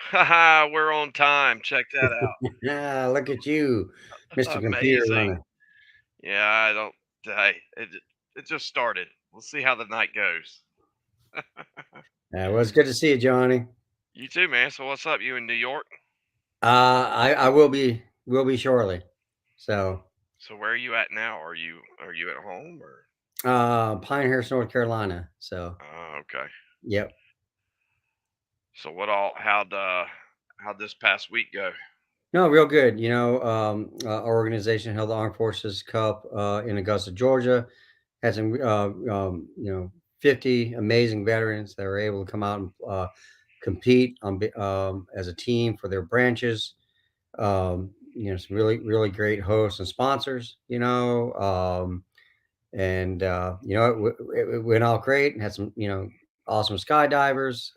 Haha, we're on time. Check that out. Yeah, look at you, Mr. Computer Amazing. Runner. Yeah, I don't. It just started. We'll see how the night goes. Well, it's good to see you, Johnny. You too, man. So what's up? You in New York? I will be shortly. So, So where are you at now? Are you at home or? Pinehurst, North Carolina. So, Oh, okay. yep. So what all? How'd this past week go? No, real good. Our organization held the Armed Forces Cup in Augusta, Georgia. Had some, 50 amazing veterans that were able to come out and compete as a team for their branches. Some really, really great hosts and sponsors, it went all great and had some, awesome skydivers,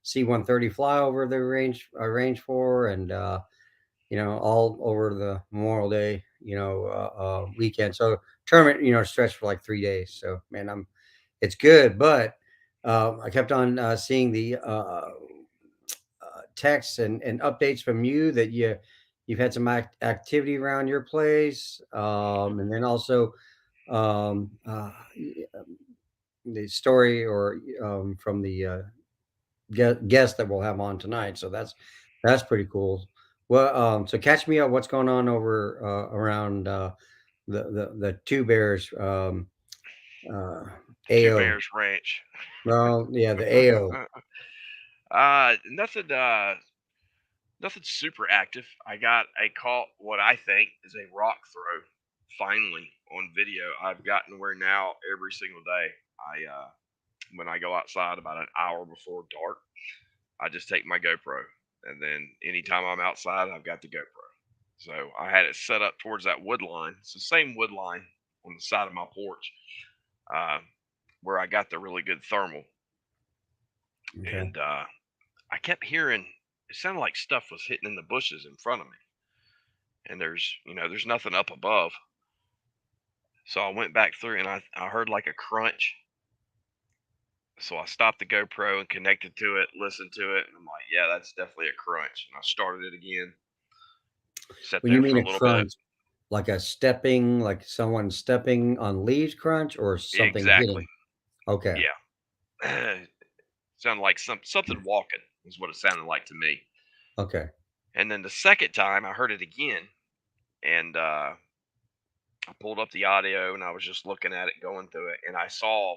C-130 flyover they arranged for, and, all over the Memorial Day, weekend. So tournament, stretched for like 3 days. So man, it's good, but I kept on seeing the texts and updates from you that you've had some activity around your place, and then also um, uh, the story or from the guest that we'll have on tonight. So that's pretty cool. Well, so catch me up. What's going on over around the Two Bears uh, Two AO? Bears Ranch. Well, yeah, the AO. Nothing. Nothing super active. I got a caught what I think is a rock throw. Finally on video, I've gotten where now every single day when I go outside about an hour before dark, I just take my GoPro, and then anytime I'm outside, I've got the GoPro. So I had it set up towards that wood line. It's the same wood line on the side of my porch, uh, where I got the really good thermal, Okay. and I kept hearing it sounded like stuff was hitting in the bushes in front of me, and there's nothing up above. So I went back through and I heard like a crunch. So I stopped the GoPro and connected to it, listened to it, and I'm like, yeah, that's definitely a crunch. And I started it again, sat When you there mean for a a little bit. crunch, like someone stepping on leaves crunch or something Exactly. hitting? Okay. Yeah. Sounded like something walking is what it sounded like to me. Okay. And then the second time I heard it again, and I pulled up the audio and I was just looking at it, going through it, and I saw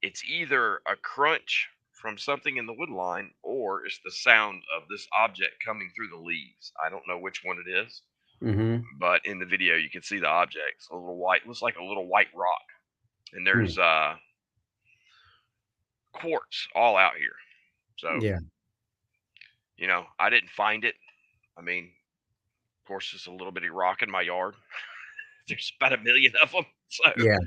it's either a crunch from something in the wood line or it's the sound of this object coming through the leaves. I don't know which one it is, Mm-hmm. but in the video you can see the objects. A little white, looks like a little white rock. And Hmm. there's quartz all out here. So, Yeah. I didn't find it. I mean, of course, it's a little bitty rock in my yard. There's about a million of them. So, Yeah.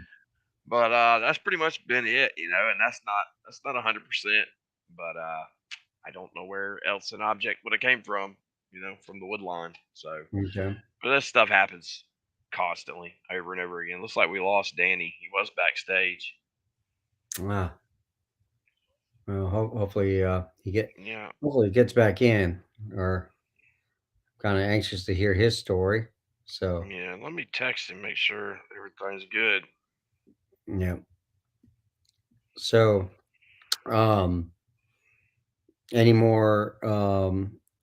but that's pretty much been it. And that's not 100%. But I don't know where else an object would have came from, from the wood line. So, Okay. but this stuff happens constantly, over and over again. Looks like we lost Danny. He was backstage. Ah, well, hopefully Yeah, hopefully he gets back in. Or kind of anxious to hear his story. So yeah. Let me text him, make sure everything's good. yeah. So any more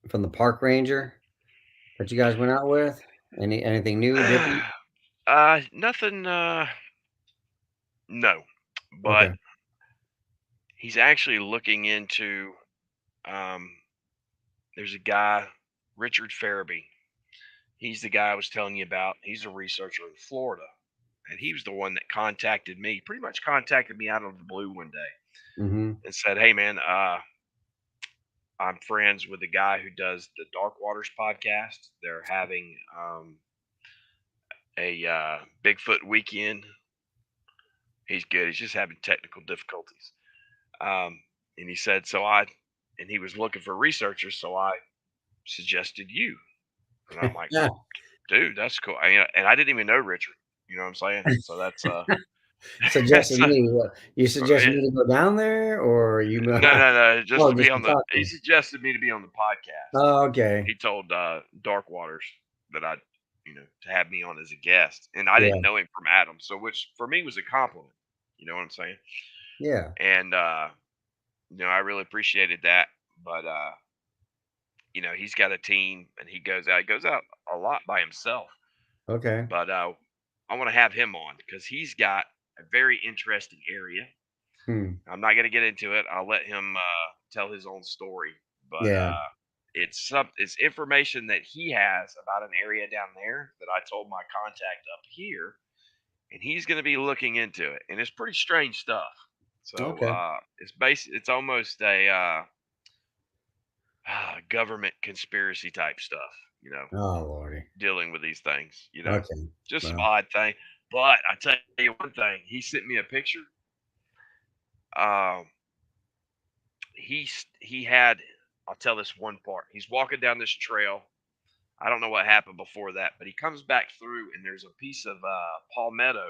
from the park ranger that you guys went out with? Anything new, different? Nothing. No, but Okay. he's actually looking into. Um, there's a guy, Richard Farabee. He's the guy I was telling you about. He's a researcher in Florida, and he was the one that contacted me. Pretty much contacted me out of the blue one day Mm-hmm. and said, "Hey, man, I'm friends with the guy who does the Dark Waters podcast. They're having a Bigfoot weekend. He's good. He's just having technical difficulties." And he said, and he was looking for researchers, so I suggested you. And I'm like, Yeah. dude, that's cool. And I didn't even know Richard. You know what I'm saying? So that's Suggesting So, me, what you suggest yeah, me to go down there, or you no, no, no, just oh, to be just to on the. talk to He me? suggested me to be on the podcast. Oh, okay. He told Dark Waters that I, to have me on as a guest, and I Yeah, didn't know him from Adam, so which for me was a compliment. You know what I'm saying? yeah, And I really appreciated that. But he's got a team, and he goes out. He goes out a lot by himself. okay. But I want to have him on because he's got a very interesting area. Hmm, I'm not going to get into it. I'll let him tell his own story. But yeah, it's information that he has about an area down there that I told my contact up here, and he's going to be looking into it. And it's pretty strange stuff. So okay. it's almost a government conspiracy type stuff. Oh, lordy. Dealing with these things. Okay, Just some well, odd thing. But I tell you one thing. He sent me a picture. Um, he had. I'll tell this one part. He's walking down this trail. I don't know what happened before that, but he comes back through and there's a piece of palmetto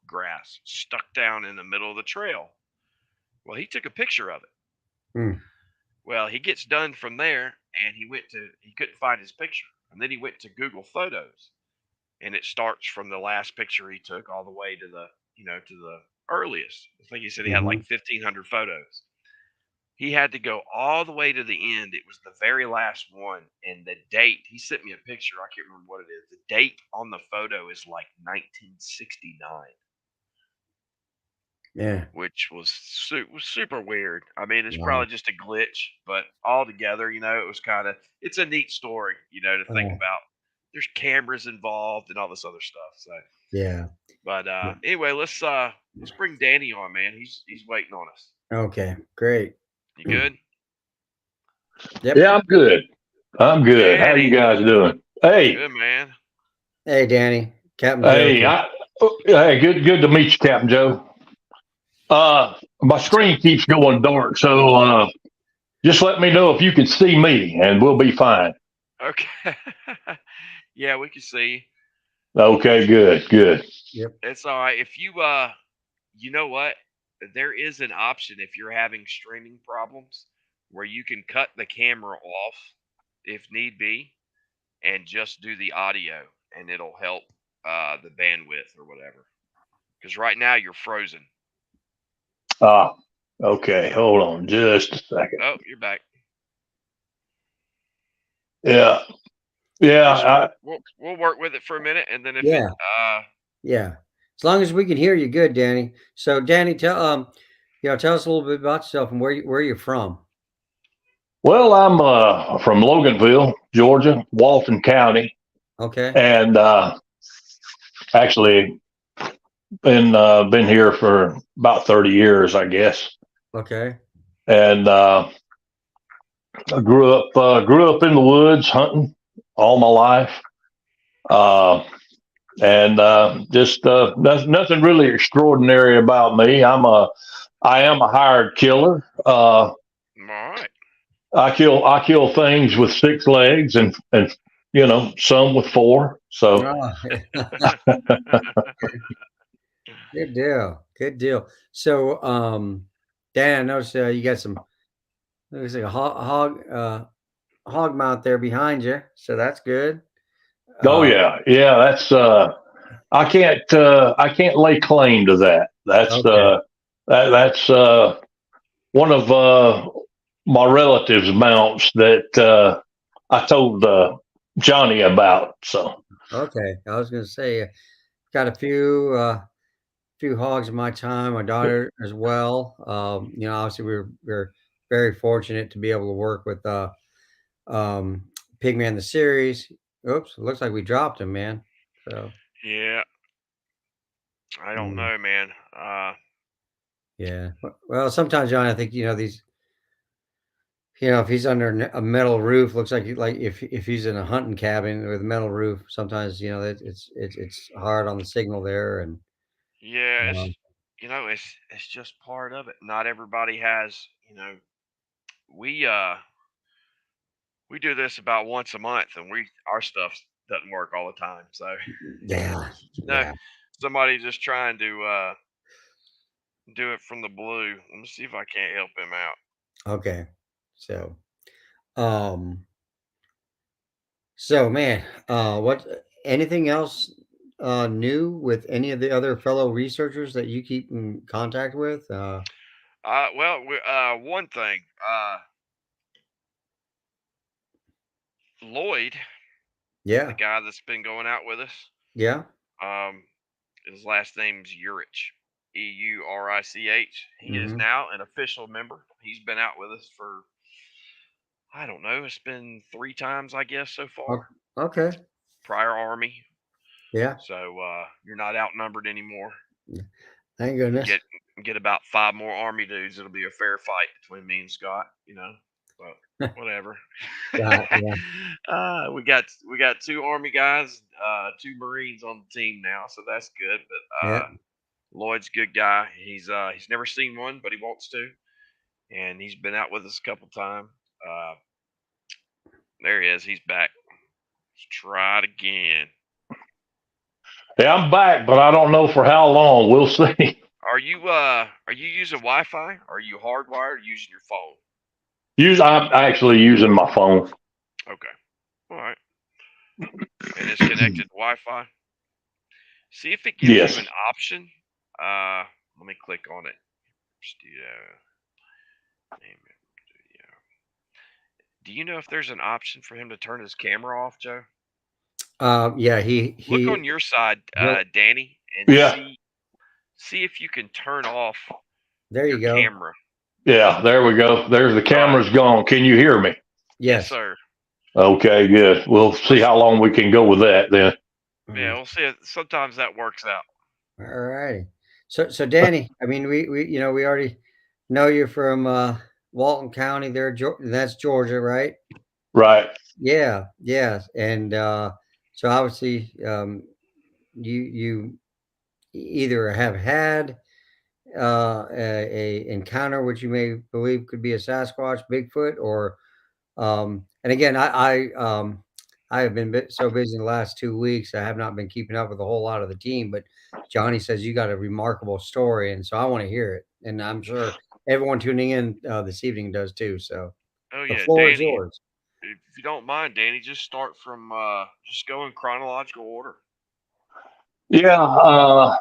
grass stuck down in the middle of the trail. Well, he took a picture of it. hmm, Well, he gets done from there and he couldn't find his picture. And then he went to Google Photos and it starts from the last picture he took all the way to the earliest. I think he said he had mhm. like 1,500 photos. He had to go all the way to the end. It was the very last one, and the date. He sent me a picture. I can't remember what it is. The date on the photo is like 1969, Yeah, which was super weird. I mean, it's wow. probably just a glitch, but altogether, it was kind of it's a neat story, to think Oh, about. There's cameras involved and all this other stuff. So, yeah, but yeah. anyway, let's bring Danny on, man. He's waiting on us. Okay, great. You good, Yep. Yeah, I'm good. I'm good. How you Danny? guys doing? Hey, Good man. Hey, Danny, Captain Joe hey, here. hey, good to meet you, Captain Joe. My So, screen keeps going dark, so just let me know if you can see me, and we'll be fine. okay. Yeah, we can see. Okay, good, good. Yep. It's all right. If you know what? There is an option if you're having streaming problems where you can cut the camera off if need be and just do the audio and it'll help the bandwidth or whatever. Because right now you're frozen. Ah, okay. Hold on, just a second. Oh, you're back. Yeah, yeah. Just we'll work with it for a minute and then if it Yeah, yeah. As long as we can hear you good, Danny. So, Danny, tell us a little bit about yourself and where you're from. Well, I'm from Loganville, Georgia, Walton County, Okay. and actually been here for about 30 years, I guess. Okay. And I grew up in the woods hunting all my life, uh, and just nothing really extraordinary about me. I am a hired killer. all right. I kill things with six legs and some with four. So Oh, good deal. Good deal. So, Dan, I noticed you got some. Looks like a hog mount there behind you. So that's good. oh Uh, yeah, that's I can't lay claim to that. okay. That's one of my relatives' mounts that I told Johnny about. So Okay. I was going to say, got a few hogs in my time. My daughter as well. Obviously we're very fortunate to be able to work with um, Pigman the series. Oops, it looks like we dropped him, man. So Yeah, I don't mm, know, man. yeah. Well, sometimes, John, I think these. If he's under a metal roof, looks like if he's in a hunting cabin with a metal roof, sometimes that it's hard on the signal there, and Yeah, um, it's just part of it. Not everybody has, we we do this about once a month and our stuff doesn't work all the time. So, yeah, no, yeah, somebody just trying to do it from the blue. Let me see if I can't help him out. Okay. So, um, so man, what? Anything else new with any of the other fellow researchers that you keep in contact with? Well, one thing. Lloyd, the Yeah, guy that's been going out with us. yeah. Um, his last name's Urich, Eurich. He is Mm-hmm. now an official member. He's been out with us for, I don't know, it's been 3 times, I guess, so far. Okay. Prior Army. Yeah. So you're not outnumbered anymore. Thank goodness. Get get about 5 more Army dudes. It'll be a fair fight between me and Scott. But whatever. Yeah, yeah, We got 2 Army guys, 2 Marines on the team now, so that's good. But yeah. Lloyd's a good guy. He's never seen one, but he wants to, and he's been out with us a couple times. Uh, there he is. He's back. Let's try it again. Yeah, I'm back, but I don't know for how long. We'll see. Are you using Wi-Fi? Are you hardwired or using your phone? I'm actually using my phone. Okay. All right. And it's connected to Wi-Fi. See if it gives you Yes. an option. Let me click on it. Studio. Name it. Studio. Do you know if there's an option for him to turn his camera off, Joe? Yeah. Look on your side, he'll- Danny, and Yeah. see if you can turn off There your you go. camera. Yeah. There we go. There's the camera's gone. Can you hear me? Yes, Yes. sir. Okay, good. We'll see how long we can go with that then. Yeah, we'll see. Sometimes that works out. All righty. So Danny, I mean, we already know you from Walton County there. That's Georgia, right? Right. Yeah, yeah. And so obviously, you either have had a encounter which you may believe could be a Sasquatch, Bigfoot, or and again, I have been so busy the last 2 weeks. I have not been keeping up with a whole lot of the team, but Johnny says you got a remarkable story, and so I want to hear it. And I'm sure everyone tuning in this evening does too. So Oh the yeah, floor is Danny. yours. If you don't mind, Danny, just start from just go in chronological order. Yeah.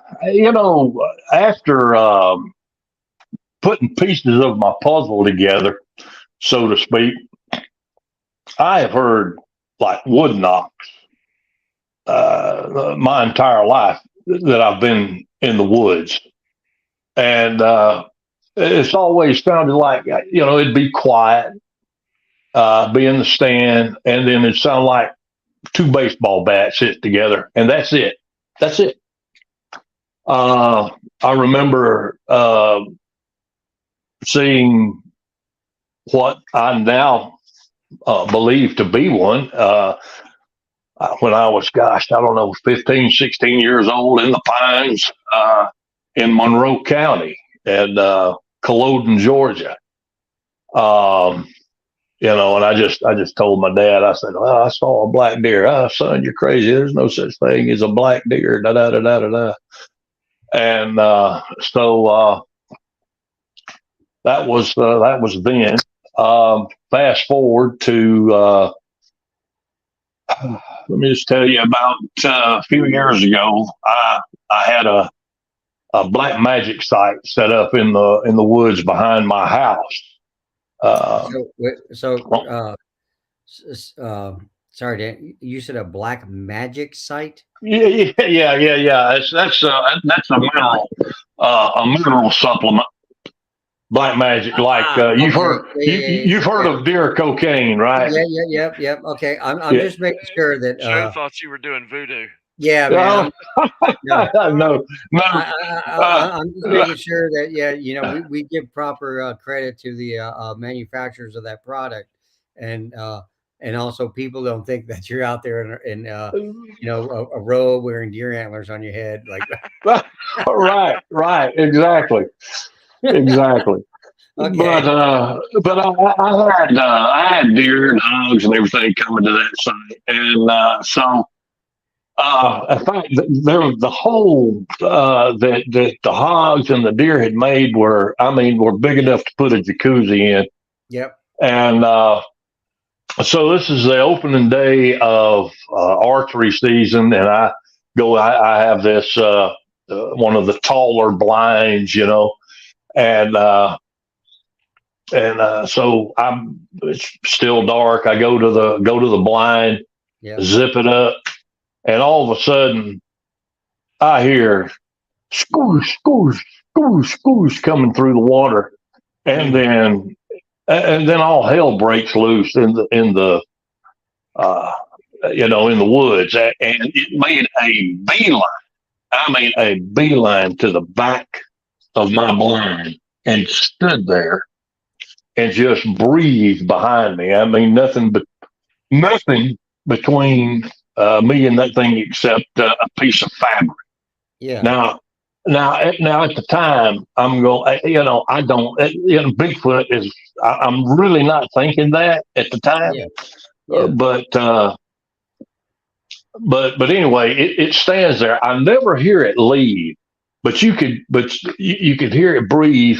After putting pieces of my puzzle together, so to speak, I have heard like wood knocks my entire life that I've been in the woods. And it's always sounded like, it'd be quiet, be in the stand, and then it'd sound like 2 baseball bats hit together, and that's it. That's it. I remember seeing what I now believe to be one when I was, gosh, I don't know, 15, 16 years old in the pines in Monroe County and Culloden, Georgia. And I just told my dad, I said, well, I saw a black deer. Oh, son, you're crazy. There's no such thing as a black deer. Da da da da da da. And so that was then. Fast forward to let me just tell you about a few years ago. I had a black magic site set up in the woods behind my house. Sorry, Dan. You said a black magic site? Yeah. That's a mineral supplement. Black magic, like you've heard, you've heard of deer cocaine, right? Yep. Okay, I'm just making sure that. Joe thought you were doing voodoo. Yeah, man. No. I'm just making sure that we give proper credit to the manufacturers of that product, and also people don't think that you're out there in a robe wearing deer antlers on your head like. Right, exactly. Okay. But I had deer and hogs and everything coming to that site, and so In fact, the hole that the hogs and the deer had made were big enough to put a jacuzzi in, Yep. and so this is the opening day of archery season, and I go. I have this one of the taller blinds, and so I'm. It's still dark. I go to the blind, Yep. zip it up, and all of a sudden I hear scoosh, scoosh, scoosh, scoosh coming through the water, and Mm. then all hell breaks loose uh, in the woods, and it made a beeline. I mean, a beeline to the back of my blind, and stood there and just breathed behind me. I mean, nothing between me and that thing except a piece of fabric. Yeah. Now, now at the time, I'm going. I don't. Bigfoot is. I'm really not thinking that at the time, Yeah. Yeah. but but anyway, it stands there. I never hear it leave, but you could hear it breathe.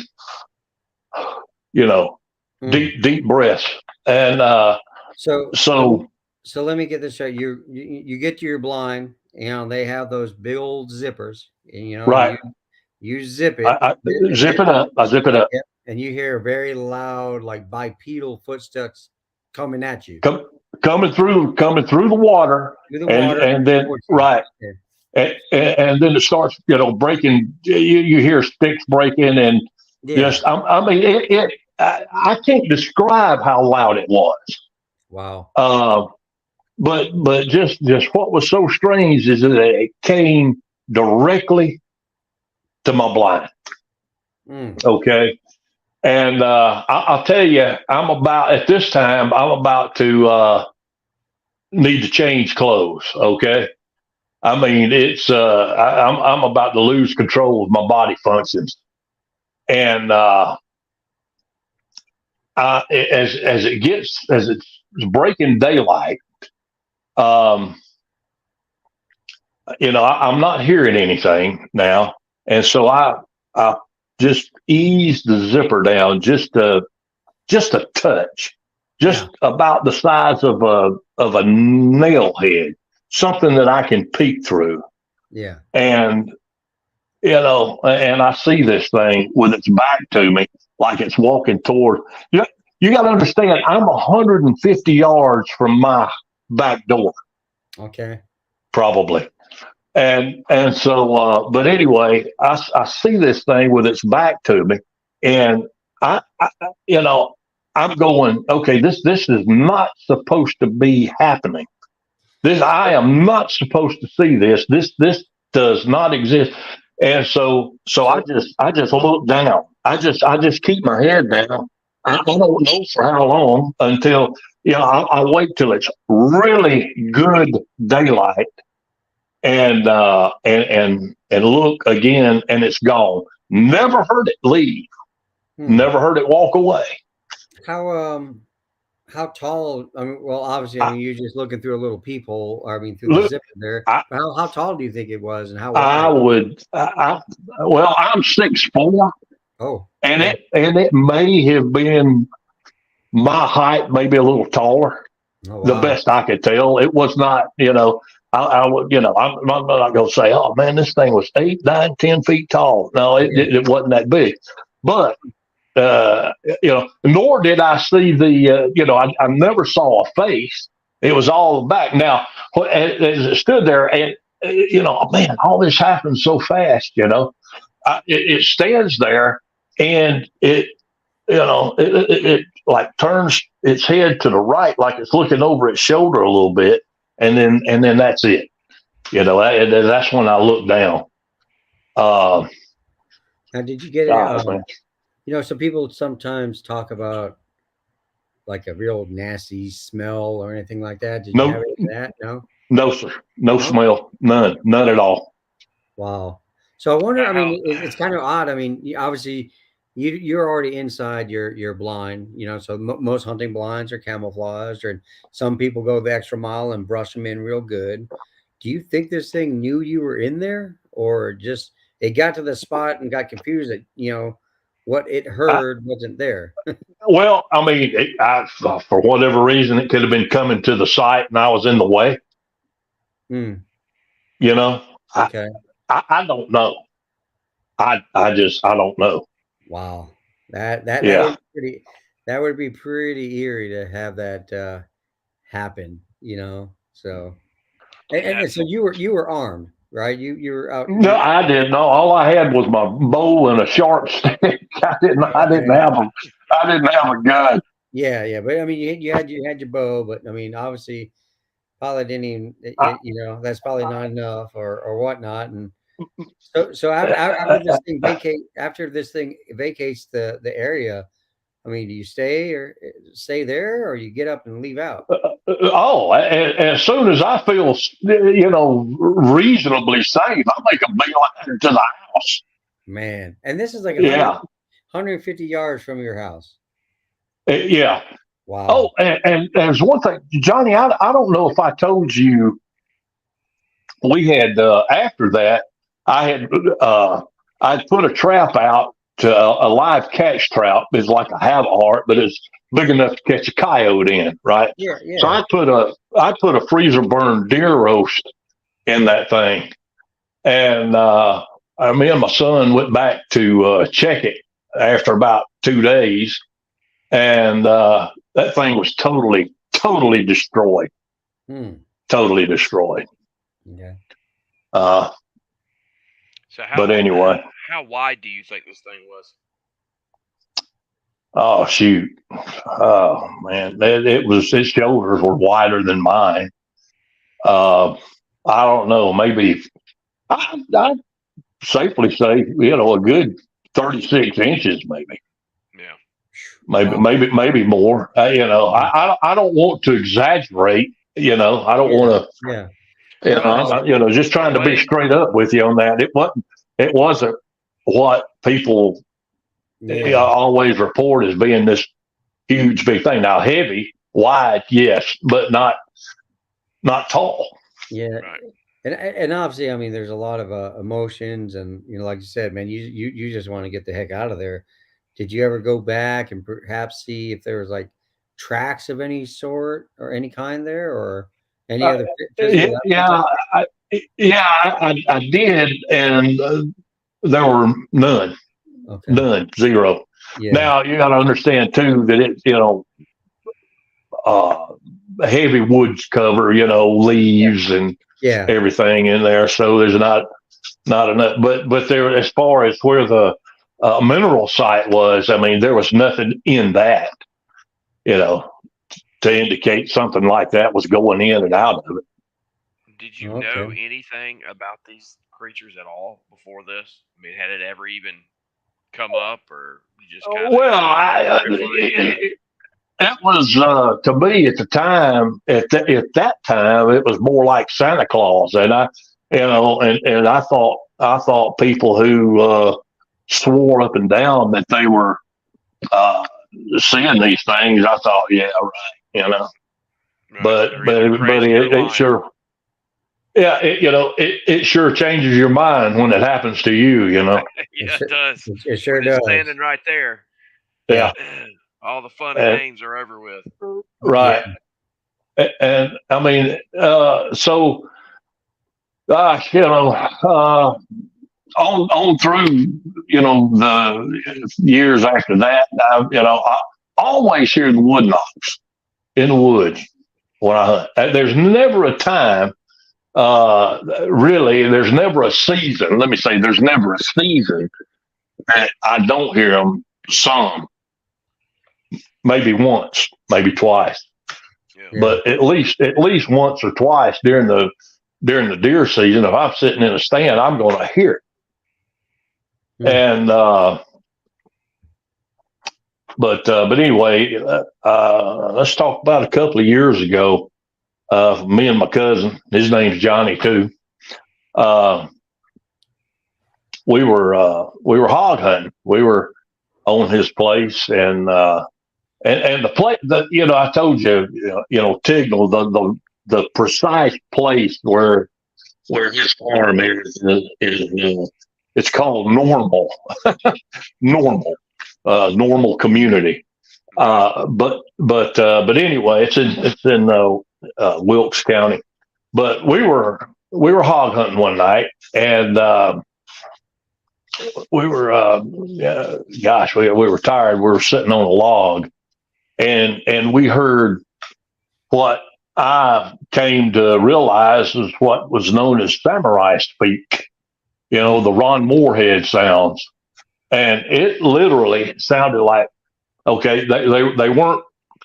You know, Mm. deep breaths, and So let me so let me get this straight. You get to your blind. They have those big old zippers, and right. you zip it, I and zip then it up. I zip it up. yep, and you hear very loud, like bipedal footsteps coming at you Come, coming through the water, through the and water and then towards you. right, Yeah. and then it starts, breaking. You hear sticks breaking, and Yeah. just I mean I can't describe how loud it was. Wow. Uh, but just what was so strange is that it came directly to my blind. Mm. Okay, and I'll tell you, at this time I'm about to need to change clothes. Okay, I mean it's I'm about to lose control of my body functions, and as it's breaking daylight, um, I'm not hearing anything now, and so I just eased the zipper down just a touch, Yeah. just about the size of a nail head, something that I can peek through, Yeah. and and I see this thing with its back to me, like it's walking toward. You got to understand, I'm 150 yards from my back door, Okay. probably. And so, but anyway, I see this thing with its back to me, and I I'm going, okay, this is not supposed to be happening. I am not supposed to see this. This does not exist. And so So I just look down. I just keep my head down. I don't know for how long until I wait till it's really good daylight, and look again, and it's gone. Never heard it leave. hmm. Never heard it walk away. How how tall? I mean, well, obviously, I I mean, you're just looking through a little peephole. I mean, through the look. zipper there. I But how tall do you think it was, and how I wide? would. Well, I'm 6'4", Oh, and okay. it may have been my height, maybe a little taller. Oh, The wow. best I could tell, it was not. I would. I'm not going to say, oh man, this thing was 8, 9, 10 feet tall. No, it, Yeah. it, it wasn't that big, but nor did I see I never saw a face. It was all back. Now, as it stood there, and man, all this happened so fast. It stands there, and it like turns its head to the right, like it's looking over its shoulder a little bit, and then that's it. That's when I look down. Uh, Now, did you get it? Gosh, man, Some people sometimes talk about like a real nasty smell or anything like that. Did you have no, any of that? No. no, sir, no No. smell, none at all. Wow. So I wonder. I mean, Now, it's kind of odd. I mean, obviously, you're already inside your blind. So most hunting blinds are camouflaged, or some people go the extra mile and brush them in real good. do you think this thing knew you were in there, or just it got to the spot and got confused that what it I, heard wasn't there? well, I mean, for whatever reason, it could have been coming to the site, and I was in the way. Hmm. You know, I Okay. I don't know. I don't know. Wow. That would Yeah. be pretty. That would be pretty eerie to have that happen. So and so Absolutely. you were armed, right? You were out. No, I didn't know. All I had was my bow and a sharp stick. I didn't Okay. have a I didn't have a gun. Yeah, yeah, but I mean, you had your bow, but I mean, obviously, probably didn't even I, that's probably not enough or whatnot. And so after this thing vacates the area, I mean, do you stay there, or you get up and leave out? oh, as soon as I feel reasonably safe, I make a beeline to the house. Man, and this is like Yeah, 150 yards from your house. yeah. Wow. Oh, and there's one thing, Johnny. I don't know if I told you we had after that I had I'd put a trap out to a live catch trap. It's like a Havahart, but it's big enough to catch a coyote in, right? Yeah, So yeah. I put a freezer burned deer roast in that thing, and me and my son went back to check it after about 2 days, and that thing was totally destroyed, Hmm. totally destroyed. Yeah. Uh, So but anyway, how wide do you think this thing was? oh shoot, oh man, it was his shoulders were wider than mine. Uh, I don't know, maybe I'd safely say a good 36 inches, maybe. Yeah. Maybe, Wow. maybe, maybe more. I don't want to exaggerate. I don't Yeah. want Yeah. to. No, no. Just The trying to be way straight up with you on that. It wasn't. It wasn't what people Yeah. always report as being this huge big thing. Now, heavy, wide, yes, but not tall. Yeah. right. And obviously, I mean, there's a lot of emotions, and like you said, man, you just want to get the heck out of there. Did you ever go back and perhaps see if there was like tracks of any sort or any kind there, or any Uh, other physical evidence of yeah, I, yeah, I did, and there were none. it? Okay. None, zero. Yeah. Now you got to understand too that uh, heavy woods cover, leaves and Yeah. everything in there, so there's not enough. But there, as far as where the mineral site was, I mean, there was nothing in that, you know, to indicate something like that was going in and out of it. Did you know Okay. anything about these creatures at all before this? I mean, had it ever even come up, or you just kind of Well, peripherally? that was to me at the time. At that time, it was more like Santa Claus, and and I thought people who swore up and down that they were uh, seeing these things. I thought, yeah, right, Right. but They're either but but crazy or it lying. sure. Yeah, it sure changes your mind when it happens to you, It Yeah, it sure, does. it sure When it's does. standing right there, Yeah. Yeah, all the fun and and, games are over with. Yeah. right. And I mean, so gosh, on through, the years after that, I always hear the wood knocks in the woods when I hunt. There's never a time, really, there's never a season. Let me say, there's never a season that I don't hear them. Some, maybe once, maybe twice, Yeah. Yeah. but at least once or twice during the deer season, if I'm sitting in a stand, I'm going to hear it. Hmm. And but anyway, let's talk about a couple of years ago. Me and my cousin, his name's Johnny too. Uh, we were hog hunting. We were on his place, and the place that I told you, Tignal, the precise place where where his farm is it's called normal community. Right. But anyway, it's in Wilkes County. But we were hog hunting one night, and we were gosh, we were tired. We were sitting on a log, and we heard what I came to realize is what was known as samurai speak. The Ron Moorhead sounds, and it literally sounded like, okay, they weren't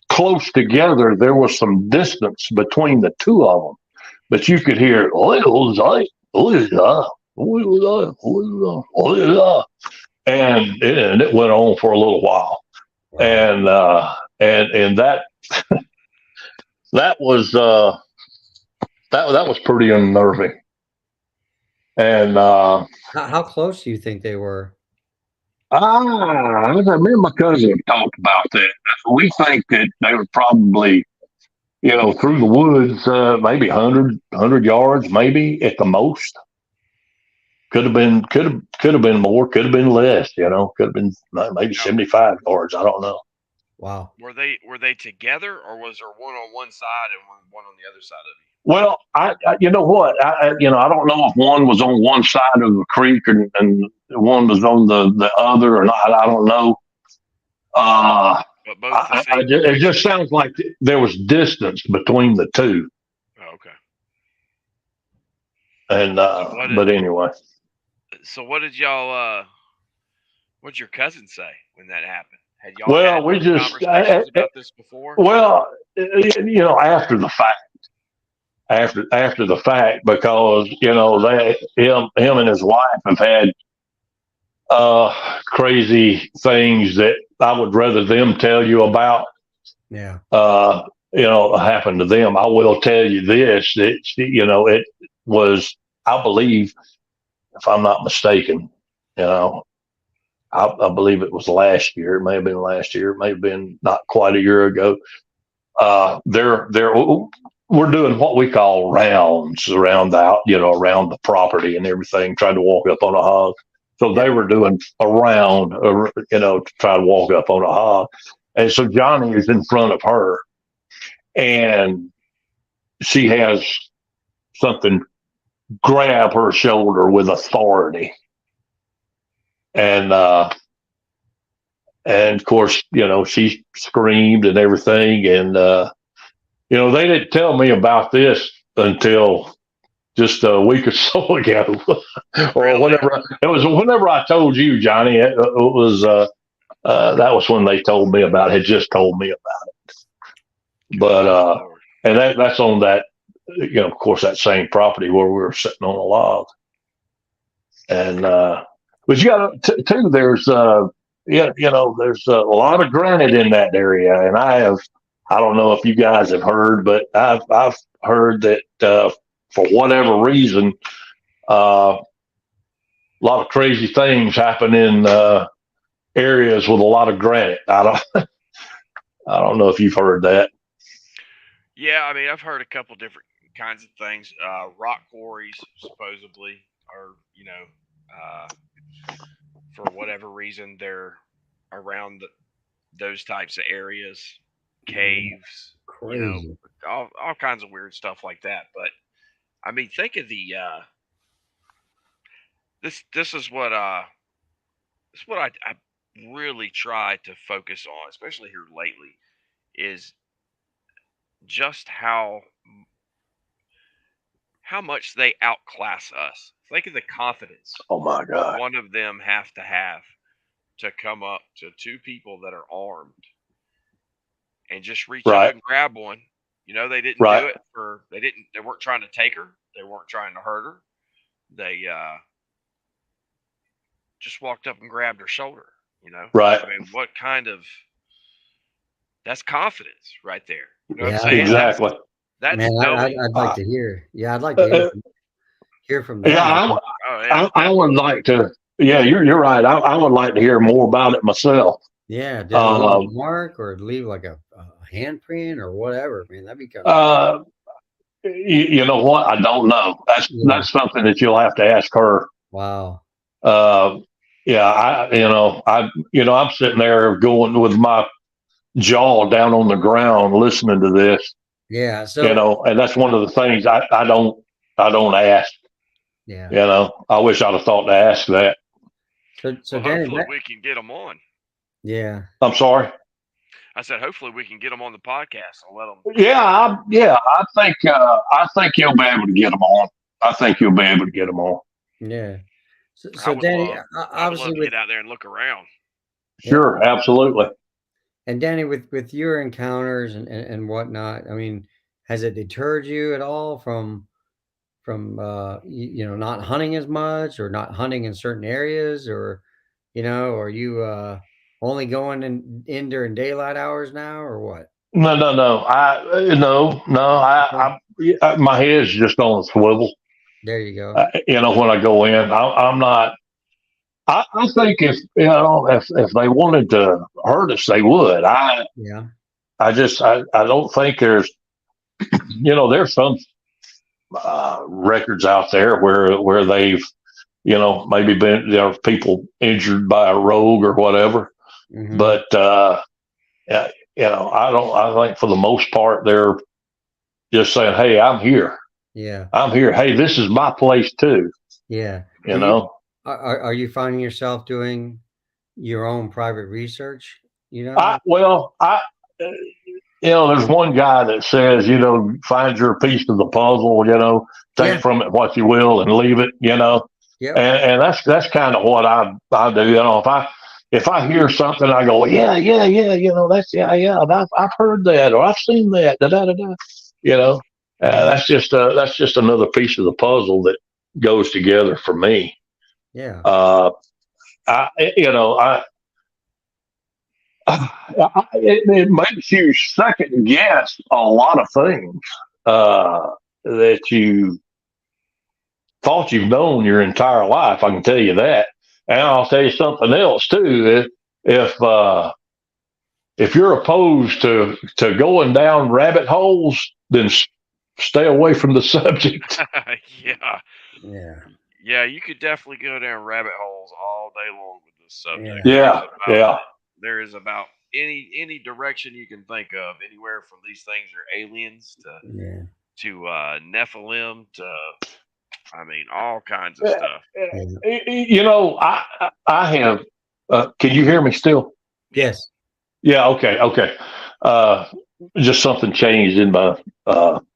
close together. There was some distance between the two of them, but you could hear and it went on for a little while, and that was that was pretty unnerving. And How close do you think they were? me and my cousin have talked about that. We think that they were probably, through the woods, maybe 100 yards, maybe at the most. Could have been more, could have been less, could have been maybe 75 yards. I don't know. Wow. Were they together, or was there one side and one on the other side of you? Well, you know what? I don't know if one was on one side of the creek and one was on the other or not. I don't know. But both the same. It just sounds like there was distance between the two. Oh, okay. And but anyway. So what did y'all? What'd your cousin say when that happened? Had y'all Well, we just conversations about this before? Well, after the fact. After the fact, because him and his wife have had crazy things that I would rather them tell you about. Yeah. Happened to them. I will tell you this: it was, I believe, if I'm not mistaken, I believe it was last year. It may have been last year. It may have been not quite a year ago. We're doing what we call rounds around the property and everything, trying to walk up on a hog. So they were doing a round, to try to walk up on a hog. And so Johnny is in front of her, and she has something grab her shoulder with authority. And of course, she screamed and everything. And, they didn't tell me about this until just a week or so ago, or whenever. It was whenever I told you, Johnny. It was that was when they told me about it. Had just told me about it. But and that's on that, of course, that same property where we were sitting on a log. And but you got too. There's there's a lot of granite in that area, and I don't know if you guys have heard, but I've heard that for whatever reason, a lot of crazy things happen in areas with a lot of granite. I don't know if you've heard that. Yeah, I mean, I've heard a couple different kinds of things. Rock quarries supposedly are, for whatever reason, they're around those types of areas. Caves, Crazy. all kinds of weird stuff like that. But I mean, think of the this is what I really try to focus on, especially here lately, is just how much they outclass us. Think of the confidence. Oh my God! One of them have to come up to two people that are armed and just reach up and grab one. They didn't do it they weren't trying to take her. They weren't trying to hurt her. They just walked up and grabbed her shoulder, Right. I mean, what kind of, that's confidence right there. You know Yeah, what I'm saying? Exactly. That's Man, knowing. I'd like to hear. Yeah, I'd like to hear from them. Yeah, I would like to. Yeah, you're right. I would like to hear more about it myself. Yeah, did it leave a mark or leave like a handprint or whatever? Man, that'd be kind of. You know what? I don't know. Yeah. That's something that you'll have to ask her. Wow. Uh, yeah, I'm sitting there going with my jaw down on the ground listening to this, Yeah. So and that's one of the things I don't ask. yeah. I wish I'd have thought to ask that. So Well, Danny, hopefully we can get them on. yeah. I'm sorry. I said, hopefully we can get them on the podcast and let them. I think you'll be able to get them on. I think you'll be able to get them on. Yeah. So, I so would Danny, love. I would obviously love to with get out there and look around. yeah, Sure, absolutely. and Danny with your encounters and whatnot. I mean, has it deterred you at all from not hunting as much or not hunting in certain areas or are you only going in during daylight hours now or what? No, no, no. No. Okay. My head's just on a swivel. There you go. When I go in, I'm not. I think if they wanted to hurt us, they would. Yeah. I don't think there's some records out there where they've maybe been people injured by a rogue or whatever, Mm-hmm. but yeah, I don't. I think for the most part they're just saying, "Hey, I'm here. Yeah. I'm here. Hey, this is my place too." Yeah. You know. Are you finding yourself doing your own private research? I well, I there's one guy that says, find your piece of the puzzle, take Yeah. from it what you will and leave it, Yep. and that's kind of what I do. If I hear something, I go, yeah, that's yeah, I've heard that or I've seen that, da da da da, you know. Mhm. That's just another piece of the puzzle that goes together for me. Yeah. Uh, I you know it makes you second guess a lot of things that you thought you've known your entire life. I can tell you that, and I'll tell you something else too. If you're opposed to going down rabbit holes, then stay away from the subject. Yeah, Yeah. yeah. You could definitely go down rabbit holes all day long with this subject. Yeah. Yeah, yeah, There is about any direction you can think of. Anywhere from these things are aliens Yeah. to Nephilim to all kinds of stuff. Yeah. I have. Can you hear me still? Yeah. Yes. Yeah. Okay. Okay. Uh, just something changed in my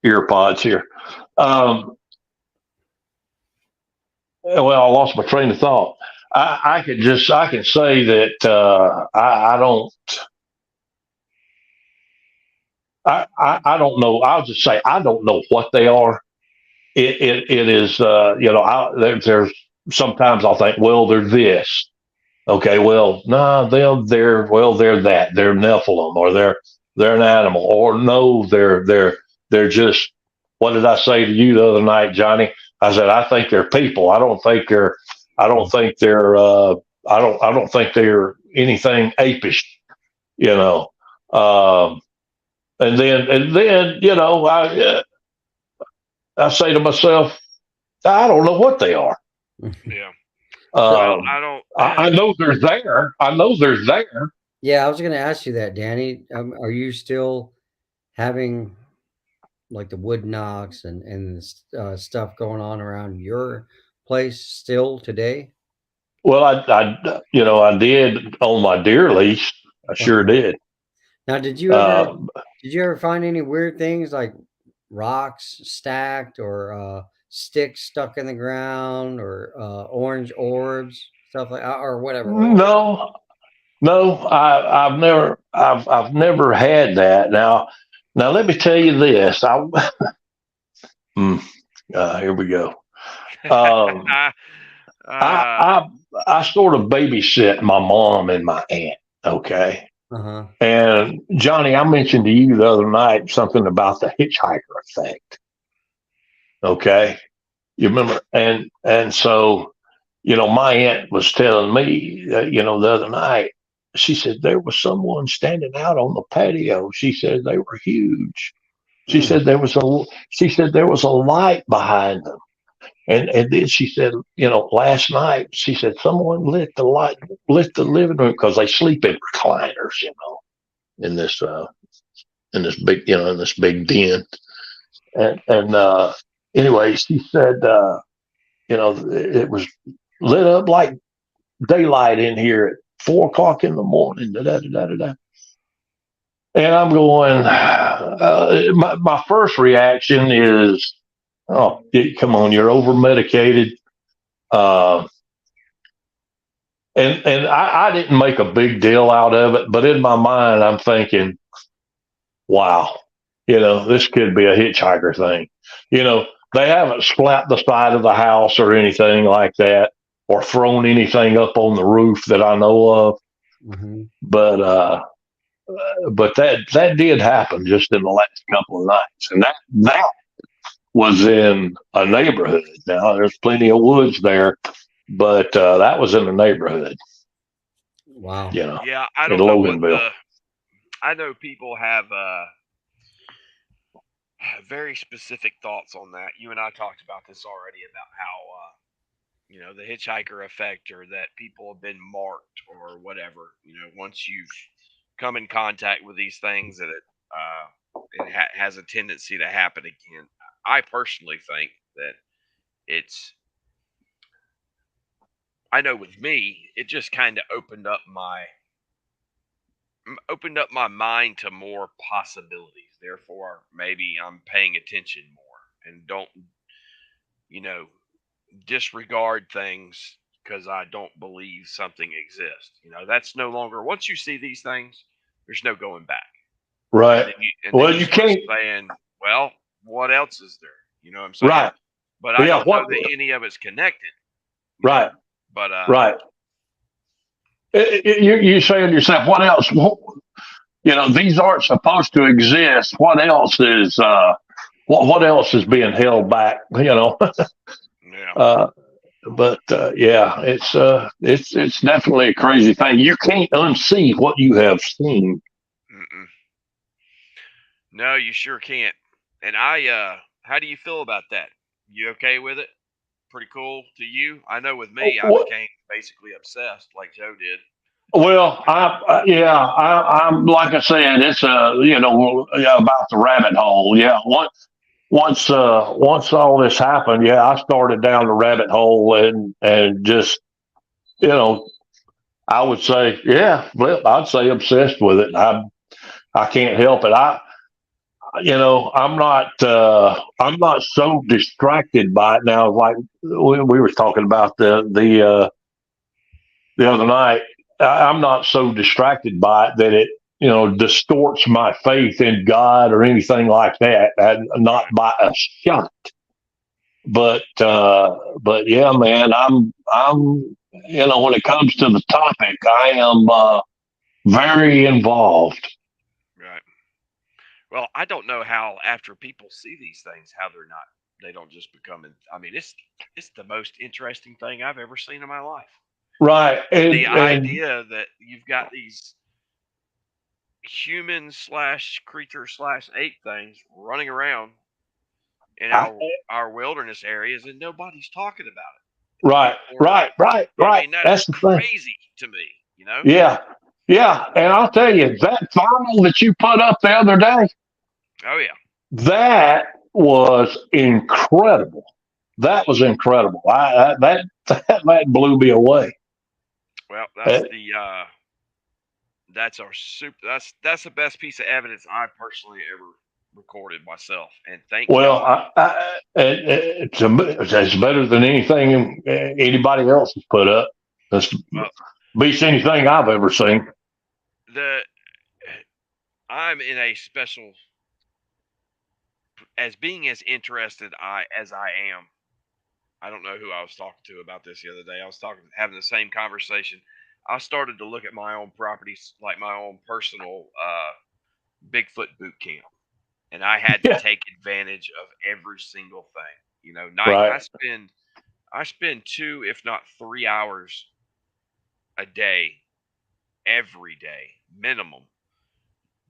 ear pods here. Um, well, I lost my train of thought. I can say that I don't I don't know. I'll just say I don't know what they are. It is there's sometimes I'll think, well, they're this. Okay, well, no, they're that. They're Nephilim, or they're an animal, or no, they're just. What did I say to you the other night, Johnny? I said I think they're people. I don't think they're. I don't think they're anything apish. You know. Um, and then I say to myself, I don't know what they are. Yeah. Well, Um, I don't. I know they're there. I know they're there. Yeah, I was going to ask you that, Danny. Are you still having like the wood knocks and stuff going on around your place still today? Well, I did on my deer lease. I sure Okay. did. Now, Uh, did you ever find any weird things like rocks stacked or sticks stuck in the ground or orange orbs, stuff like or whatever? no, no, I've never had that. Now let me tell you this. Hmm, here we go. Um, I, uh, I, I sort of babysit my mom and my aunt. Okay. Uh huh. And Johnny, I mentioned to you the other night something about the hitchhiker effect. Okay. You remember? And so, my aunt was telling me, the other night, she said there was someone standing out on the patio. She said they were huge. She Mm. said there was a light behind them. And then she said, last night she said someone lit the living room because they sleep in recliners, in this in this big den. And anyway, she said, it was lit up like daylight in here at 4 o'clock in the morning. Da, da, da, da, da. And I'm going. My first reaction is, oh, come on, you're over medicated. Uh, and I didn't make a big deal out of it, but in my mind, I'm thinking, wow, this could be a hitchhiker thing. You know, they haven't slapped the side of the house or anything like that, or thrown anything up on the roof that I know of. Hmm. But that did happen just in the last couple of nights, and that was in a neighborhood. Now there's plenty of woods there, but that was in the neighborhood, Wow. you know, Yeah, I in don't know what Loganville. the. I know people have very specific thoughts on that. You and I talked about this already about how the hitchhiker effect, or that people have been marked or whatever. Once you've come in contact with these things, that it has a tendency to happen again. I personally think that it's. I know with me, it just kind of opened up my mind to more possibilities. Therefore, maybe I'm paying attention more and don't, you know, disregard things because I don't believe something exists. That's no longer, once you see these things, there's no going back. And Right. then Well, you you start can't. saying, well, what else is there? You know what I'm saying? Right. But I Yeah. don't know What? that any of it's connected, you know. Right. But Right. You say to yourself, what else? These aren't supposed to exist. What else is? What else is being held back? yeah. Uh, but yeah, it's definitely a crazy thing. You can't unsee what you have seen. Mm-mm. No, you sure can't. And how do you feel about that? You okay with it? Pretty cool to you? I know with me, I What? became basically obsessed like Joe did. Well, yeah, I'm like I said, it's yeah, about the rabbit hole. Yeah, once all this happened, yeah, I started down the rabbit hole and just you know I would say, yeah, well, I'd say obsessed with it. I can't help it. I'm not so distracted by it now. Like we were talking about the other night. I'm not so distracted by it that it distorts my faith in God or anything like that. And not Right. by a shot. But yeah, man, I'm when it comes to the topic, I am very involved. Right. Well, I don't know how after people see these things, how they don't just become. I mean, it's the most interesting thing I've ever seen in my life. Right, The and idea that you've got these human slash creature slash ape things running around in I, our wilderness areas, and nobody's talking about it. right, People are. right, right, I right. mean, that's That's the thing. crazy to me. Yeah, yeah, and I'll tell you that thermal that you put up the other day, Oh yeah. that was incredible. That was incredible. That blew me away. Well, Uh, that's our super. That's the best piece of evidence I personally ever recorded myself, and thank well, God. it's better than anything anybody else has put up. This Well, beats anything I've ever seen. the I'm in a special, as being as interested as I am. I don't know who I was talking to about this the other day. I was having the same conversation. I started to look at my own properties, like my own personal Bigfoot boot camp, and I had to Yeah, take advantage of every single thing. Night right, I spend 2, if not 3 hours a day, every day, minimum,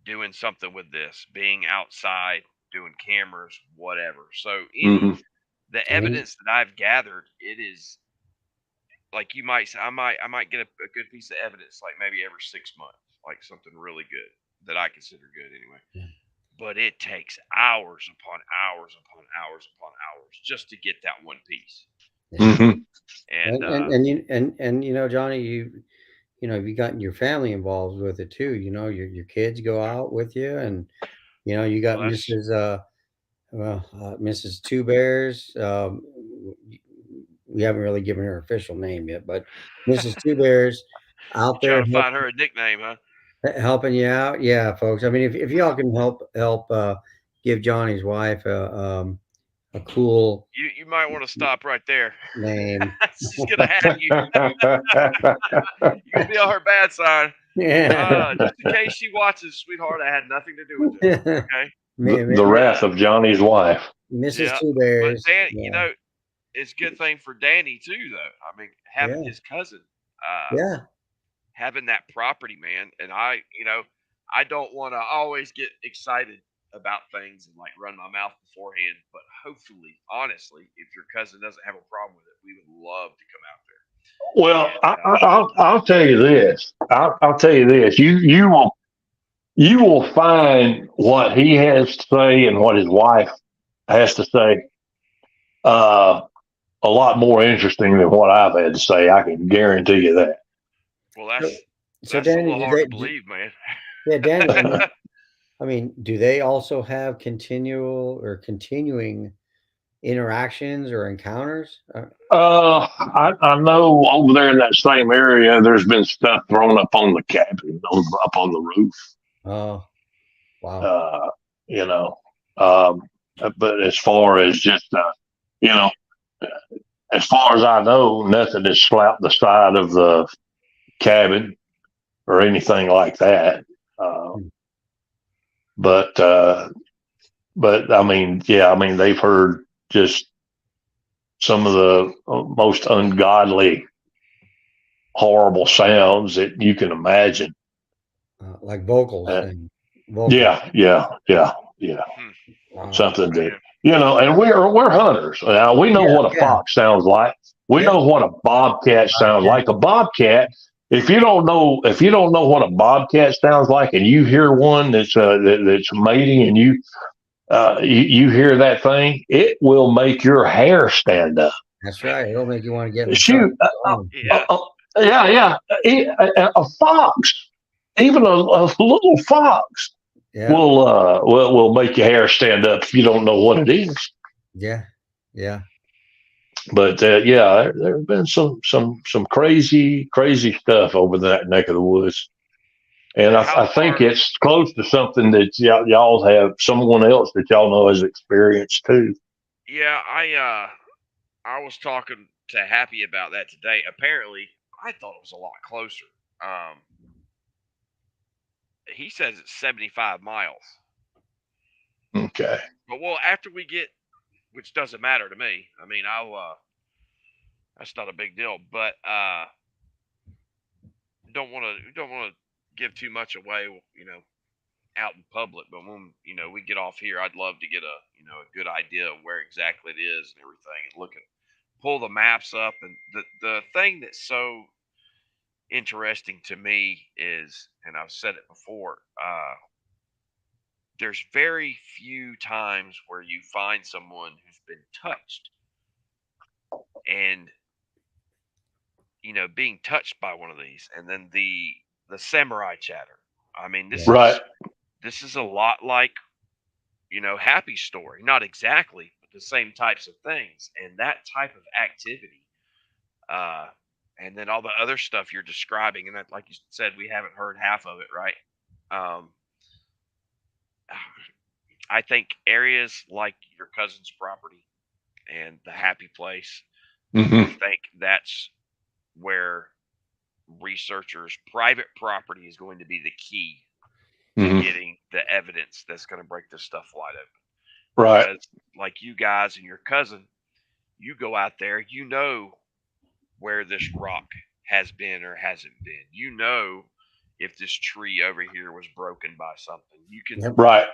doing something with this, being outside, doing cameras, whatever. So any Hmm. the I mean, evidence that I've gathered, it is like you might say, I might get a good piece of evidence like maybe every 6 months, like something really good that I consider good anyway. yeah, But it takes hours upon hours upon hours upon hours just to get that one piece. yeah. Hmm. And And Johnny, you got your family involved with it too. Your kids go out with you, and you got well, that's Mrs. Two Bears. We haven't really given her official name yet, but Mrs. Two Bears you out there trying to find her a nickname, huh? helping you out. Yeah, folks. I mean, if y'all can help give Johnny's wife a cool You might want to stop right there. name. She's gonna have you. You gonna be on her bad side. Yeah. Just in case she watches, sweetheart, I had nothing to do with this. Okay. The But wrath of Johnny's wife. Mrs. yeah, Two but Bears. Dan, Yeah. it's a good thing for Danny too, though. I mean, having Yeah. his cousin, uh, Yeah. having that property, man, and I don't want to always get excited about things and like run my mouth beforehand, but hopefully, honestly, if your cousin doesn't have a problem with it, we would love to come out there. Well, And I'll tell you this. I'll tell you this. You will find what he has to say and what his wife has to say uh, a lot more interesting than what I've had to say. I can guarantee you that. well, So, so that's a Danny, little hard to believe, man. yeah, Danny, I mean, do they also have continuing interactions or encounters? I know over there in that same area, there's been stuff thrown up on the cabin, up on the roof. Oh, wow. Uh, you know, um, but as far as just you know, as far as I know, nothing has slapped the side of the cabin or anything like that. Uh, Hmm. but uh, but I mean, yeah, I mean they've heard just some of the most ungodly, horrible sounds that you can imagine. Like vocals Uh, and vocal. yeah. Hmm. Wow. Something that Man, and we're hunters. Now we know Yeah, what a yeah, fox sounds like. We yeah. know what a bobcat sounds like. A bobcat. If you don't know what a bobcat sounds like, and you hear one that's mating, and you hear that thing, it will make your hair stand up. That's right. It'll make you want to get in the truck. Shoot, yeah, yeah. A fox, even a little fox, Yeah, will make your hair stand up if you don't know what it is. yeah, yeah. But yeah, there have been some crazy stuff over that neck of the woods, and how I think far? it's close to something that y'all have someone else that y'all know has experienced too. Yeah, I was talking to Happy about that today. Apparently, I thought it was a lot closer. Um, he says it's 75 miles. Okay, But well, after we get, which doesn't matter to me. I mean, that's not a big deal. But don't want to give too much away. Out in public. But when we get off here, I'd love to get a good idea of where exactly it is and everything, and pull the maps up. And the thing that's so interesting to me is, and I've said it before, there's very few times where you find someone who's been touched and being touched by one of these, and then the samurai chatter. I mean, this Yeah. right. is this is a lot like Happy story, not exactly, but the same types of things, and that type of activity, uh, and then all the other stuff you're describing, and that, like you said, we haven't heard half of it, right? Um, I think areas like your cousin's property and the Happy Place, I Hmm. think that's where researchers' private property is going to be the key to Hmm. getting the evidence that's going to break this stuff wide open. Right. Because, like you guys and your cousin, you go out there, where this rock has been or hasn't been. If this tree over here was broken by something. Yep. Right.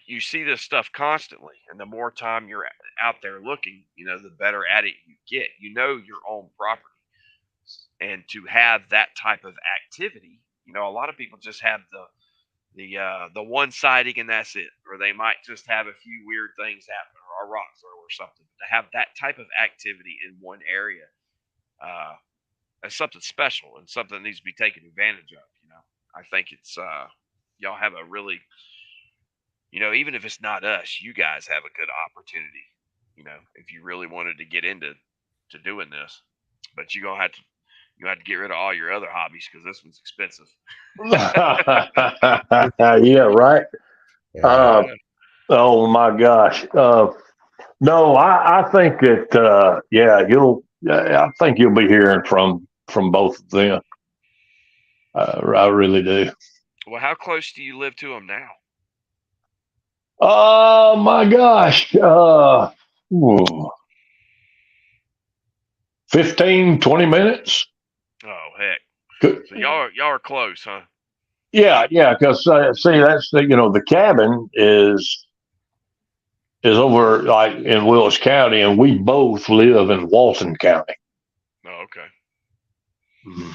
you see this stuff constantly, and the more time you're out there looking, the better at it you get. You know your own property, and to have that type of activity, a lot of people just have the one sighting and that's it, or they might just have a few weird things happen, or a rock throw or something. But to have that type of activity in one area, uh, that's something special and something that needs to be taken advantage of. I think it's y'all have a really, even if it's not us, you guys have a good opportunity. If you really wanted to get into doing this, but you have to get rid of all your other hobbies because this one's expensive. Yeah, right. Yeah. Oh my gosh. No, I think that I think you'll be hearing from both of them. I really do. Well, how close do you live to them now? Oh my gosh. 15, 20 minutes. Oh heck! Good. So y'all are close, huh? Yeah, yeah. Because see, that's the cabin is over like in Willis County, and we both live in Walton County. Oh, okay. Mm-hmm.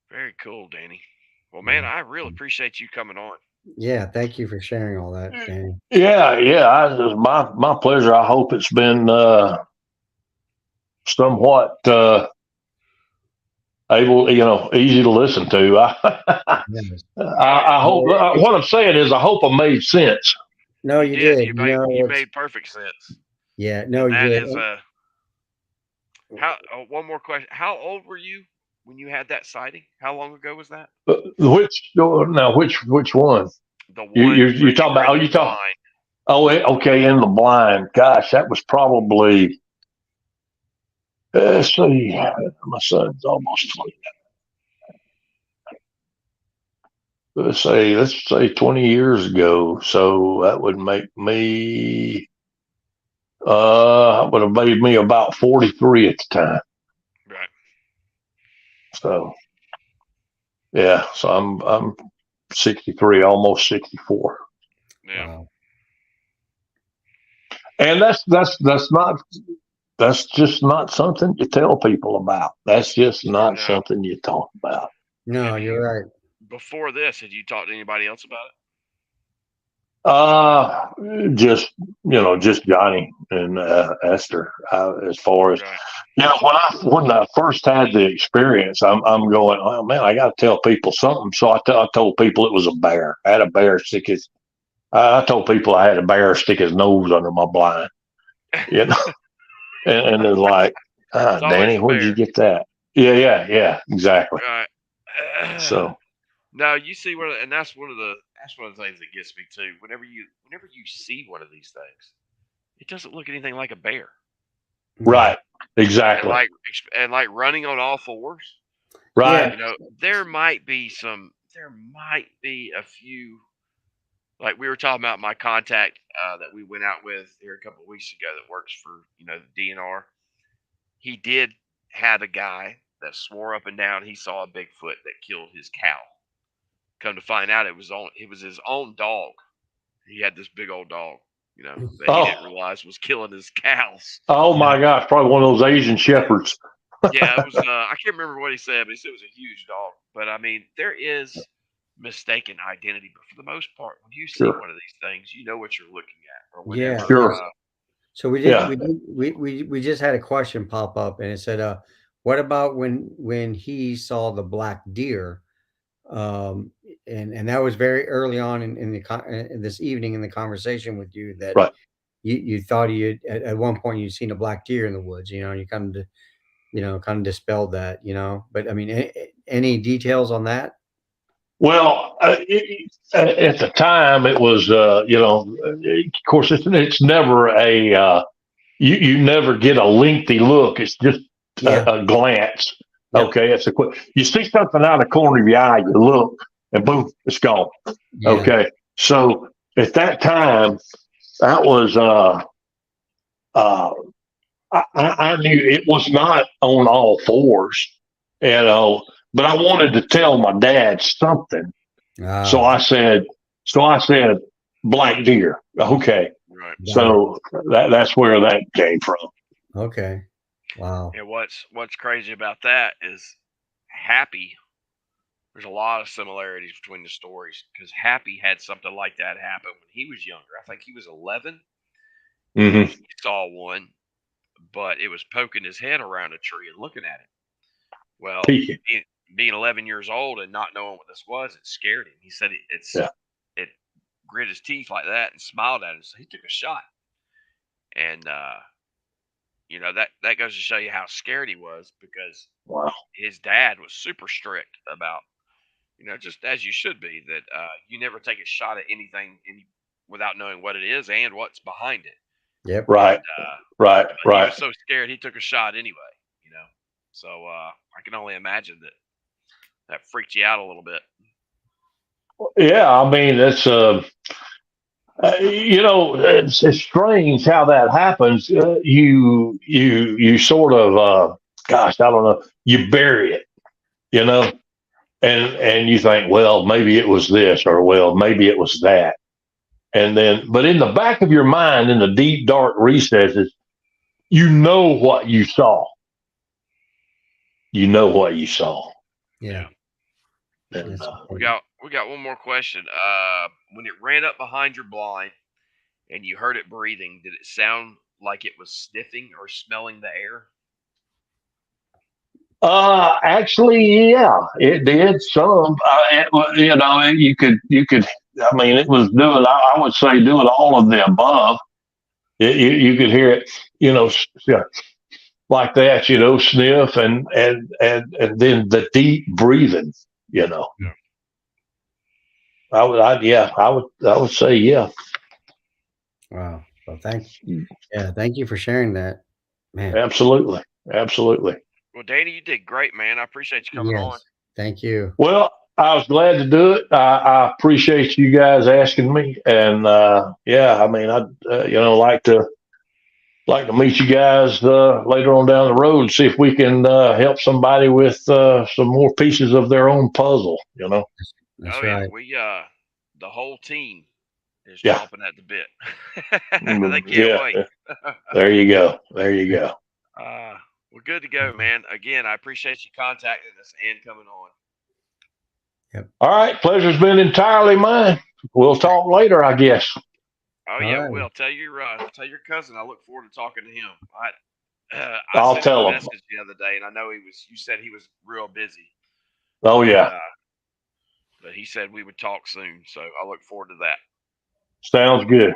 Very cool, Danny. Well, man, I really appreciate you coming on. Yeah, thank you for sharing all that, Danny. Yeah, it's my pleasure. I hope it's been somewhat able, easy to listen to. Yes. I hope what I'm saying is I hope I made sense. No, you did. You made perfect sense. Yeah, no, And you that did. is one more question. How old were you when you had that sighting? How long ago was that? Which one? The one You're talking about? Oh, you talking? Oh, okay, in the blind. Gosh, that was probably. Let's see, my son's almost 20. Let's say 20 years ago. So that would make me. Would have made me about 43 at the time. Right. So. Yeah, so I'm 63, almost 64. Yeah. Wow. And that's just not something you tell people about. That's just not something you talk about. No, you're right. Before this, had you talked to anybody else about it? Just Johnny and Esther. As far as when I first had the experience, I'm going, oh man, I got to tell people something. So I told people it was a bear. I had a bear stick his. I told people I had a bear stick his nose under my blind. and they're like, Danny, where'd you get that? Yeah, exactly. So. No, you see and that's one of the things that gets me too. Whenever you see one of these things, it doesn't look anything like a bear. Right. Exactly. And like running on all fours. Right. There might be a few. Like we were talking about my contact that we went out with here a couple of weeks ago that works for the DNR. He did have a guy that swore up and down he saw a Bigfoot that killed his cow. Come to find out, it was his own dog. He had this big old dog, that he didn't realize was killing his cows. Oh my gosh, probably one of those Asian shepherds. Yeah, it was. I can't remember what he said, but he said it was a huge dog. But I mean, there is mistaken identity, but for the most part, when you see one of these things, you know what you're looking at. Or whenever, sure. So we just had a question pop up, and it said, "What about when he saw the black deer?" And that was very early on in this evening in the conversation with you that you thought at one point you'd seen a black deer in the woods. You kind of dispelled that. But I mean, any details on that? Well, at the time, it was, of course, it's never you never get a lengthy look. It's just a glance. Yep. Okay, it's a quick. You see something out of the corner of your eye, you look, and boom, it's gone. Yeah. Okay, so at that time, that was I knew it was not on all fours, but I wanted to tell my dad something. So I said, So I said, black deer. Okay. Right. Got it. So that's where that came from. Okay. Wow. And what's crazy about that is Happy. There's a lot of similarities between the stories because Happy had something like that happen when he was younger. I think he was 11, and Hmm. he saw one, but it was poking his head around a tree and looking at him. Well, Peaking. being 11 years old and not knowing what this was, it scared him. He said Yeah. it grit his teeth like that and smiled at him. So he took a shot, and that goes to show you how scared he was because Wow. his dad was super strict about just as you should be that you never take a shot at anything without knowing what it is and what's behind it. Yep. Right. And Right. but he Right. was so scared he took a shot anyway. You know, so I can only imagine that freaked you out a little bit. Yeah. I mean, it's strange how that happens. You sort of, gosh, I don't know. You bury it, you know, and you think, well, maybe it was this, or well, maybe it was that, and then, but in the back of your mind, in the deep dark recesses, you know what you saw. You know what you saw, Yeah. Yeah. and That's We important. got we got one more question. When it ran up behind your blind and you heard it breathing, did it sound like it was sniffing or smelling the air? actually, yeah, it did some. You could. I mean, it was doing. I would say doing all of the above. You could hear it, yeah, like that, sniff and then the deep breathing. You know, Yeah. I would say, yeah. Wow. Well, thank you for sharing that, man. Absolutely, absolutely. Well, Danny, you did great, man. I appreciate you coming on. Yes. Thank you. Well, I was glad to do it. I appreciate you guys asking me, and yeah, I mean, I like to meet you guys later on down the road, see if we can help somebody with some more pieces of their own puzzle. That's Oh yeah, right. we the whole team is Yeah. chomping at the bit. They can't Yeah. wait. There you go. There you go. We're good to go, man. Again, I appreciate you contacting us and coming on. Yep. All right. Pleasure's been entirely mine. We'll talk later, I guess. Oh All yeah, we right. will. Tell your cousin. I look forward to talking to him. I I'll sent him a tell them. message the other day, and I know he was. You said he was real busy, Oh, but yeah. but he said we would talk soon. So I look forward to that. Sounds good.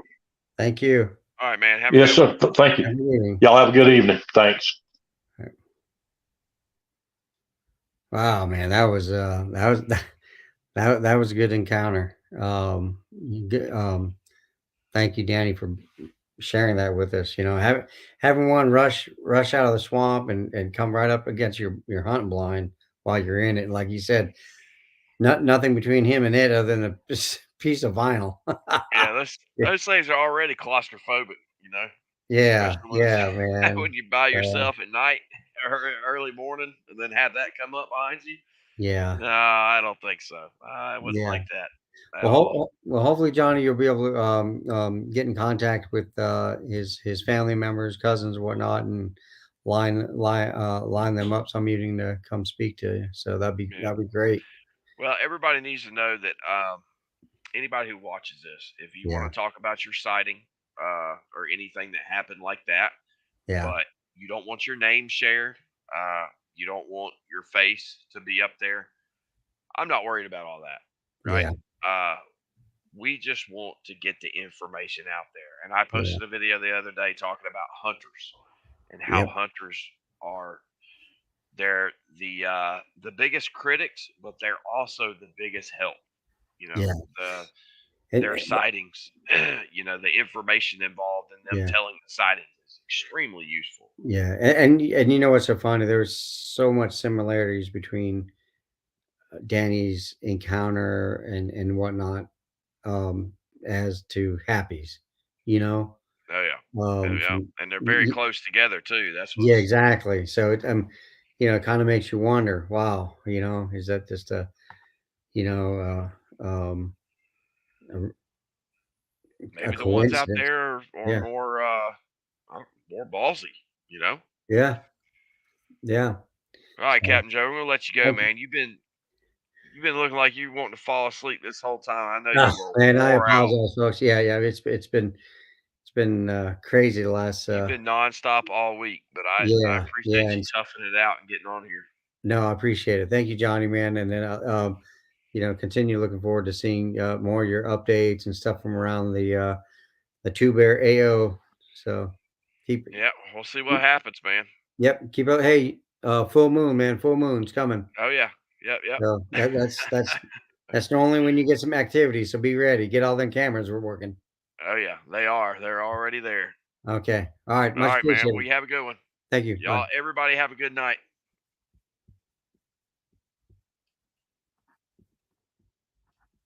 Thank you. All right, man. Have a Yes, good one. sir. Thank you. Have a good evening. Y'all have a good evening. Thanks. Wow, man, that was a good encounter. Thank you, Danny, for sharing that with us. Having one rush out of the swamp and come right up against your hunting blind while you're in it, like you said, nothing between him and it other than a piece of vinyl. Yeah, those things are already claustrophobic. Yeah, Especially when it's yeah, man. when you by Uh, yourself at night or early morning, and then have that come up behind you. yeah, No, I don't think so. I wouldn't yeah. like that at all. Well, hopefully, Johnny, you'll be able to get in contact with his family members, cousins, and whatnot, and line them up some evening to come speak to you. So Yeah. that'd be great. Well, everybody needs to know that anybody who watches this, if you Yeah, want to talk about your sighting or anything that happened like that, yeah, but you don't want your name shared, you don't want your face to be up there. I'm not worried about all that, right? yeah, Uh, we just want to get the information out there. And I yeah. posted a video the other day talking about hunters and how Yep, hunters are they're the biggest critics, but they're also the biggest help. You know, yeah, the their and, sightings, the information involved in them yeah, telling the sightings is extremely useful. yeah. And you know what's so funny? There's so much similarities between Danny's encounter and whatnot, um, as to Happy's. You know, Oh yeah. Oh yeah. from And they're very close together too. That's yeah, what's exactly. So it kind of makes you wonder, wow, is that just a, you know, a Maybe the ones out coincidence. there are Yeah, more ballsy. You know. yeah, yeah. All right, So, Captain Joe, we're gonna let you go, thank you. man. You've been looking like you wanting to fall asleep this whole time. I know Ah, you were man, I wore out. apologize, folks. Yeah, yeah. It's been crazy the last. You've been nonstop all week, but I Yeah, yeah. appreciate you And toughing it out and getting on here. no, I appreciate it. Thank you, Johnny, man. And then, continue looking forward to seeing more of your updates and stuff from around the Two Bear AO. So keep, Yeah, we'll see what keep happens, man. yep, keep up. Hey, full moon, man. Full moon's coming. Oh yeah, yep, yep. So that's normally when you get some activity. So be ready. Get all them cameras. We're working. Oh yeah, they are. They're already there. Okay. All right. All Much right, man. appreciated. We have a good one. Thank you. Bye. Y'all, everybody have a good night.